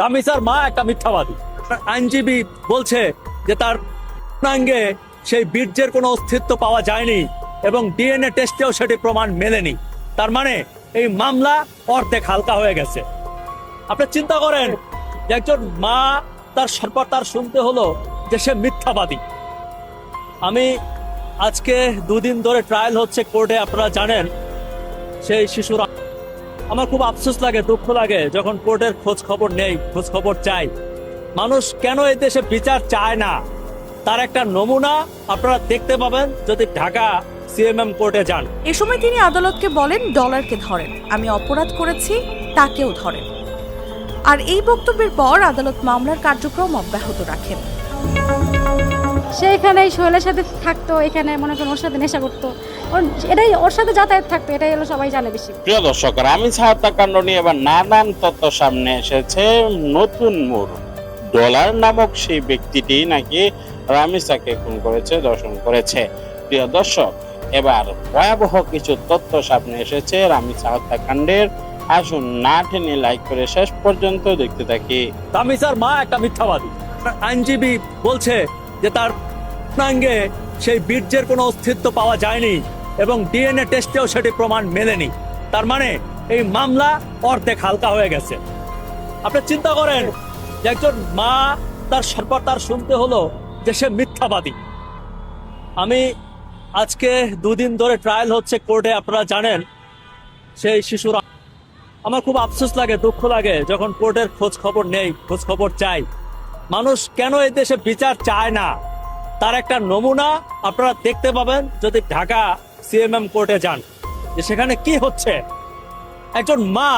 তামিসার মা একটা মিথ্যাবাদী। আইনজীবী বলছে যে তার পূর্ণাঙ্গে সেই বীর্যের কোনো অস্তিত্ব পাওয়া যায়নি এবং ডিএনএ টেস্টেও সেটি প্রমাণ মেলেনি। তার মানে এই মামলা অর্ধেক হালকা হয়ে গেছে। আপনি চিন্তা করেন যে একজন মা তার শুনতে হলো যে সে মিথ্যাবাদী। আমি আজকে দুদিন ধরে ট্রায়াল হচ্ছে কোর্টে, আপনারা জানেন। সেই শিশুর আমার খুব আফসোস লাগে, দুঃখ লাগে যখন কোর্টের খোঁজ খবর নেই, খোঁজ খবর চাই। মানুষ কেন এই দেশে বিচার চায় না তার একটা নমুনা আপনারা দেখতে পাবেন যদি ঢাকা সিএমএম কোর্টে যান। এ সময় তিনি আদালতকে বলেন, ডলারকে ধরেন, আমি অপরাধ করেছি, তাকেও ধরেন। আর এই বক্তব্যের পর আদালত মামলার কার্যক্রম অব্যাহত রাখেন। সে এখানে সোহেলের সাথে থাকতো, এখানে মনে করেন ওর সাথে নেশা করতো, এটাই ওর সাথে যাতায়াত থাকতো, এটাই হলো সবাই জানে বেশি। প্রিয় দর্শক, রামিজ হত্যাকাণ্ড নিয়ে এবার নানান তথ্য সামনে এসেছে। নতুন মোড়, ডলার নামক সেই ব্যক্তিটি নাকি রামিসাকে খুন করেছে, ধর্ষণ করেছে। প্রিয় দর্শক, এবার ভয়াবহ কিছু তথ্য সামনে এসেছে রামিসা হত্যাকাণ্ডের। আসুন না টেনে লাইক করে শেষ পর্যন্ত দেখতে থাকি। তামিসার মা একটা মিথ্যাবাদী। আইনজীবী বলছে যে তার পূর্ণাঙ্গে সেই বীর্যের কোনো অস্তিত্ব পাওয়া যায়নি এবং ডিএনএ টেস্টেও সেটি প্রমাণ মেলেনি। তার মানে এই মামলা অর্ধেক হালকা হয়ে গেছে। আপনি চিন্তা করেন যে একজন মা তার শুনতে হলো যে সে মিথ্যাবাদী। আমি আজকে দুদিন ধরে ট্রায়াল হচ্ছে কোর্টে, আপনারা জানেন। সেই শিশুর আমার খুব আফসোস লাগে, দুঃখ লাগে যখন কোর্টের খোঁজ খবর নেই, খোঁজ খবর চাই। মানুষ কেন এই দেশে বিচার চায় না তার একটা নমুনা আপনারা দেখতে পাবেন যদি ঢাকা সিএমএম কোর্টে যান। যে সেখানে কি হচ্ছে, একজন মা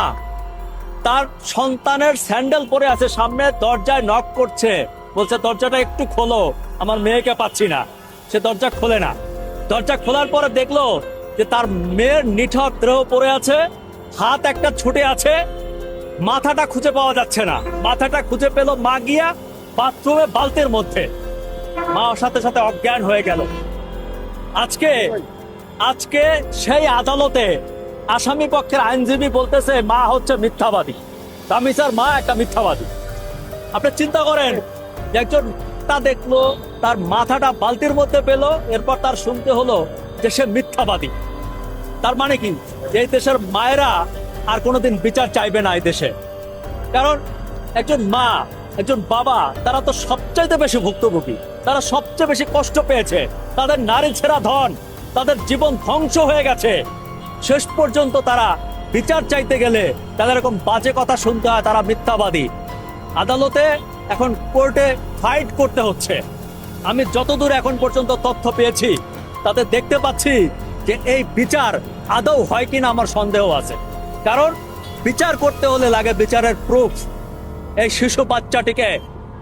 তার সন্তানের স্যান্ডেল পরে আছে, সামনে দরজায় নক করছে, বলছে দরজাটা একটু খোলো, আমার মেয়েকে পাচ্ছি না। সে দরজা খোলে না। দরজা খোলার পরে দেখলো যে তার মেয়ের নিথর দেহ পড়ে আছে, হাত একটা ছুটে আছে, মাথাটা খুঁজে পাওয়া যাচ্ছে না। মাথাটা খুঁজে পেল মা গিয়া বাথরুমে বালতির মধ্যে। মা সাথে সাথে অজ্ঞান হয়ে গেল। আজকে সেই আদালতে আসামি পক্ষের আইনজীবী বলতেছে মা হচ্ছে মিথ্যাবাদী, তামিসার মা একটা মিথ্যাবাদী। আপনি চিন্তা করেন যে একজন তা দেখলো, তার মাথাটা বালতির মধ্যে পেল, এরপর তার শুনতে হলো যে সে মিথ্যাবাদী। তার মানে কি, এই দেশের মায়েরা আর কোনোদিন বিচার চাইবে না এই দেশে। কারণ একজন মা, একজন বাবা, তারা তো সবচাইতে বেশি ভুক্তভোগী, তারা সবচেয়ে বেশি কষ্ট পেয়েছে। তাদের নারী ছেঁড়া ধন, তাদের জীবন ধ্বংস হয়ে গেছে। শেষ পর্যন্ত তারা বিচার চাইতে গেলে তাদের এরকম বাজে কথা শুনতে হয়, তারা মিথ্যাবাদী। আদালতে এখন কোর্টে ফাইট করতে হচ্ছে। আমি যতদূর এখন পর্যন্ত তথ্য পেয়েছি তাতে দেখতে পাচ্ছি যে এই বিচার আদৌ হয় কিনা আমার সন্দেহ আছে। কারণ বিচার করতে হলে লাগে বিচারের প্রুফ। এই শিশু বাচ্চাটিকে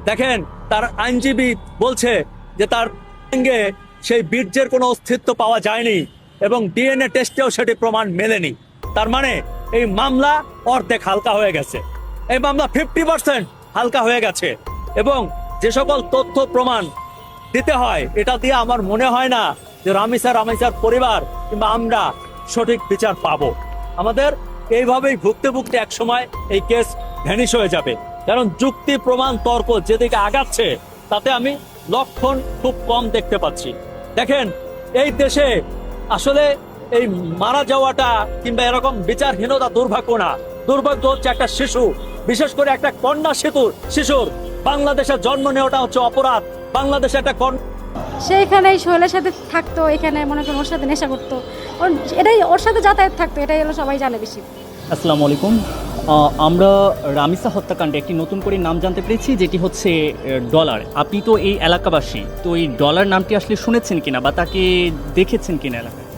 দেখেন, তার আইনজীবী বলছে যে তার সঙ্গে সেই বীর্যের কোনো অস্তিত্ব পাওয়া যায়নি এবং ডিএনএ টেস্টেও সেটি প্রমাণ মেলেনি। তার মানে এই মামলা অর্ধেক হালকা হয়ে গেছে। এই মামলা 50% হালকা হয়ে গেছে এবং যে সকল তথ্য প্রমাণ দিতে হয়, এটা দিয়ে আমার মনে হয় না যে রামিসার পরিবার কিংবা আমরা সঠিক বিচার পাবো। আমাদের এইভাবেই ভুগতে ভুগতে এক সময় এই কেস ভ্যানিশ হয়ে যাবে। কারণ যুক্তি, প্রমাণ, তর্ক যেদিকে আগাচ্ছে তাতে আমি লক্ষণ খুব কম দেখতে পাচ্ছি। দেখেন, এই দেশে আসলে এই মারা যাওয়াটা কিংবা এরকম বিচারহীনতা দুর্ভাগ্য না, দুর্ভাগ্য হচ্ছে একটা শিশু, বিশেষ করে একটা কন্যা শিশুর বাংলাদেশে জন্ম নেওয়াটা হচ্ছে অপরাধ। বাংলাদেশে একটা সে এখানে সোহেলের সাথে থাকতো, এখানে মনে করেন ওর সাথে নেশা করতো, এটাই ওর সাথে যাতায়াত থাকতো, এটাই হলো সবাই জানে বেশি। আসসালামু আলাইকুম। আমরা রামিসা হত্যাকাণ্ডে একটি নতুন করে নাম জানতে পেরেছি, যেটি হচ্ছে ডলার। আপনি তো এই এলাকাবাসী, তো এই ডলার নামটি আসলে শুনেছেন কিনা বা তাকে দেখেছেন কিনা এলাকায়?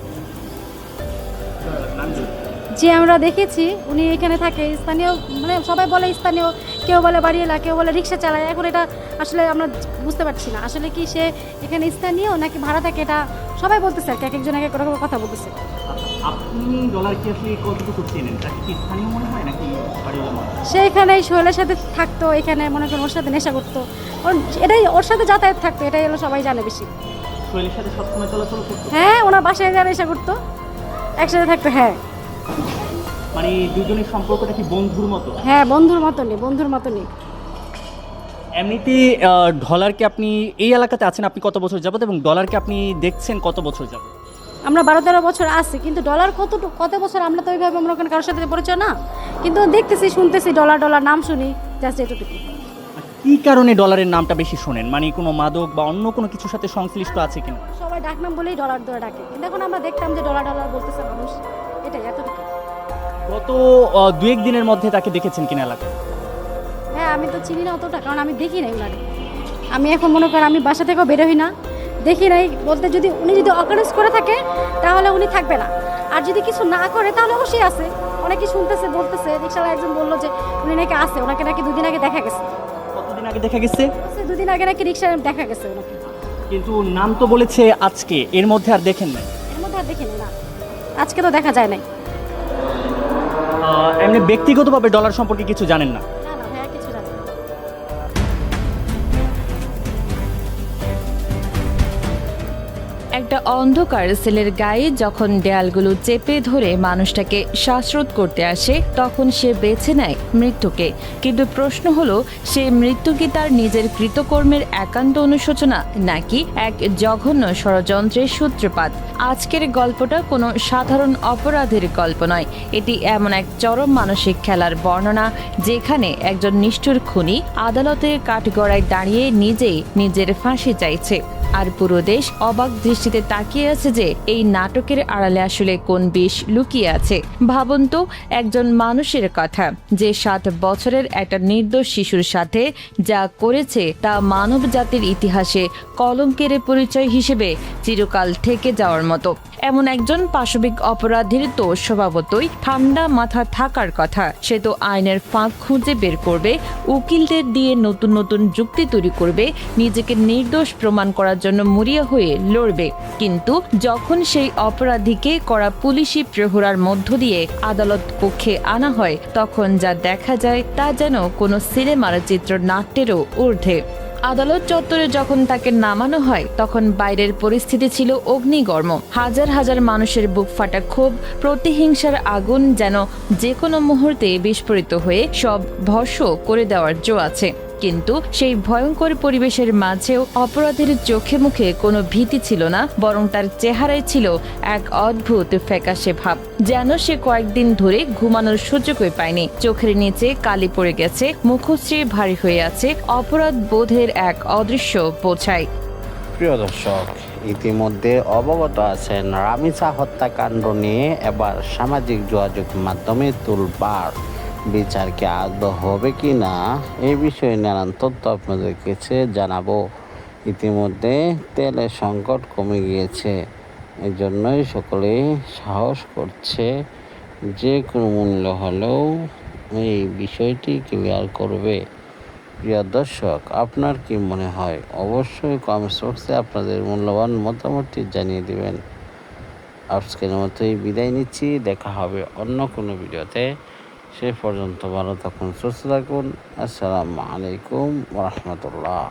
যে আমরা দেখেছি উনি এখানে থাকে, স্থানীয়, মানে সবাই বলে স্থানীয়, কেউ বলে বাড়িওয়ালা, কেউ বলে রিক্সা চালায়। এখন এটা আসলে আমরা বুঝতে পারছি না আসলে কি সে এখানে স্থানীয় নাকি ভাড়া থাকে, এটা সবাই বলতেছে আর কি, এক একজন এক এক রকম কথা বলতেছে। আপনি ডলার কি আসলে কতটুকু চেনেন? তাকে কি স্থানীয় মনে হয় নাকি বাড়িওয়ালা? সে এখানে সোহেলের সাথে থাকতো, এখানে মনে করেন ওর সাথে নেশা করতো, এটাই ওর সাথে যাতায়াত থাকতো, এটাই হলো সবাই জানে বেশি। সোহেলের সাথে সবসময় চলাচল করতো? হ্যাঁ, ওনার বাসায় যা নেশা করতো, একসাথে থাকতো। হ্যাঁ, মানে দুজনের সম্পর্কটা কি বন্ধুর মতো? হ্যাঁ, বন্ধুর মতনই। এমনিতে ডলারকে আপনি এই এলাকাতে আছেন আপনি কত বছর যাবত এবং ডলারকে আপনি দেখছেন কত বছর যাবত? আমরা 12-13 বছর আছি, কিন্তু ডলার কত বছর আমরা তো ওইভাবে আমরা ওখানে কারোর সাথে পরিচয় না, কিন্তু দেখতেছি শুনতেছি ডলার নাম শুনি, জাস্ট এটুকু। কি কারণে ডলারের নামটা বেশি শোনেন? মানে কোনো মাদক বা অন্য কোনো কিছুর সাথে সংশ্লিষ্ট আছে কিনা? সবাই ডাকনাম বলেই ডলার ধরে ডাকে, কিন্তু এখন আমরা দেখতাম যে ডলার বলতেছে মানুষ, এটাই এতটুকু। গত 2-1 দিনের মধ্যে তাকে দেখেছেন কিনা এলাকায়? হ্যাঁ, আমি তো চিনি না অতটা, কারণ আমি দেখি নাই ওনারে। আমি এখন মনে করেন আমি বাসা থেকেও বের হই না, দেখি নাই বলতে, যদি উনি যদি অকারেন্স করে থাকে তাহলে উনি থাকবে না, আর যদি কিছু না করে তাহলে অবশ্যই আছে। অনেকে শুনতেছে বলতেছে, রিক্সাওয়ালা একজন বললো যে উনি নাকি আছে, ওনাকে নাকি 2 দিন আগে দেখা গেছে। কতদিন আগে দেখা গেছে? 2 দিন আগে নাকি রিক্সায় দেখা গেছে ওনাকে, কিন্তু নাম তো বলেছে আজকে, এর মধ্যে আর দেখেন নাই? এর মধ্যে আর দেখিনি না, আজকে তো দেখা যায় নাই। এমনি ব্যক্তিগতভাবে ডলার সম্পর্কে কিছু জানেন না? না ভাইয়া, কিছু জানি না। একটা অন্ধকার সেলের গায়ে যখন দেয়ালগুলো চেপে ধরে মানুষটাকে শ্বাসরোধ করতে আসে, তখন সে বেছে নেয় মৃত্যুকে। কিন্তু প্রশ্ন হলো, সে মৃত্যু কি তার নিজের কৃতকর্মের একান্ত অনুশোচনা, নাকি এক জঘন্য ষড়যন্ত্রের সূত্রপাত? আজকের গল্পটা কোনো সাধারণ অপরাধের গল্প নয়, এটি এমন এক চরম মানসিক খেলার বর্ণনা, যেখানে একজন নিষ্ঠুর খুনি আদালতের কাঠগড়ায় দাঁড়িয়ে নিজেই নিজের ফাঁসি চাইছে, আর পুরো দেশ অবাক দৃষ্টিতে তাকিয়ে আছে যে এই নাটকের আড়ালে আসলে কোন বিষ লুকিয়ে আছে। ভাবুন তো, একজন মানুষের কথা যে 7 বছরের একটা নির্দোষ শিশুর সাথে যা করেছে তা মানব জাতির ইতিহাসে কলঙ্কের পরিচয় হিসেবে চিরকাল থেকে যাওয়ার মতো। এমন একজন পাশবিক অপরাধীর তো স্বভাবতই ঠান্ডা মাথা থাকার কথা। সে তো আইনের ফাঁক খুঁজে বের করবে, উকিলদের দিয়ে নতুন নতুন যুক্তি তৈরি করবে, নিজেকে নির্দোষ প্রমাণ করার জন্য মরিয়া হয়ে লড়বে। কিন্তু যখন সেই অপরাধীকে করা পুলিশি প্রহরার মধ্য দিয়ে আদালত কক্ষে আনা হয়, তখন যা দেখা যায় তা যেন কোনো সিনেমার চিত্রনাট্যেরও ঊর্ধ্বে। আদালত চত্বরে যখন তাকে নামানো হয়, তখন বাইরের পরিস্থিতি ছিল অগ্নিগর্ম। হাজার হাজার মানুষের বুক ফাটা ক্ষোভ, প্রতিহিংসার আগুন যেন যে কোনো মুহূর্তে বিস্ফোরিত হয়ে সব ভস্ম করে দেওয়ার জো আছে। কিন্তু সেই ভয়ঙ্কর পরিবেশের মাঝেও অপরাধীর চোখে মুখে কোনো ভীতি ছিল না, বরং তার চেহারায় ছিল এক অদ্ভুত ফ্যাকাশে ভাব, যেন সে কয়েকদিন ধরে ঘুমানোর সুযোগই পায়নি। চোখের নিচে কালি পড়ে গেছে, মুখশ্রী ভারী হয়ে আছে, অপরাধ বোধের এক অদৃশ্য বোঝাই। প্রিয় দর্শক, ইতিমধ্যে অবগত আছেন রামিসা হত্যাকাণ্ড নিয়ে এবার সামাজিক যোগাযোগ মাধ্যমে তোলপাড়। বিচার কি আদৌ হবে কি না, এই বিষয়ে নানান তথ্য আপনাদের কাছে জানাবো। ইতিমধ্যে তেলের সংকট কমে গিয়েছে, এই জন্যই সকলে সাহস করছে যে কোনো মূল্য হলেও এই বিষয়টি ক্লিয়ার করবে। প্রিয় দর্শক, আপনার কি মনে হয় অবশ্যই কমেন্টস বক্সে আপনাদের মূল্যবান মতামতটি জানিয়ে দিবেন। আজকের মতোই বিদায় নিচ্ছি, দেখা হবে অন্য কোনো ভিডিওতে। সে পর্যন্ত ভালো থাকুন, সুস্থ থাকুন। আসসালামু আলাইকুম ওয়া রাহমাতুল্লাহ।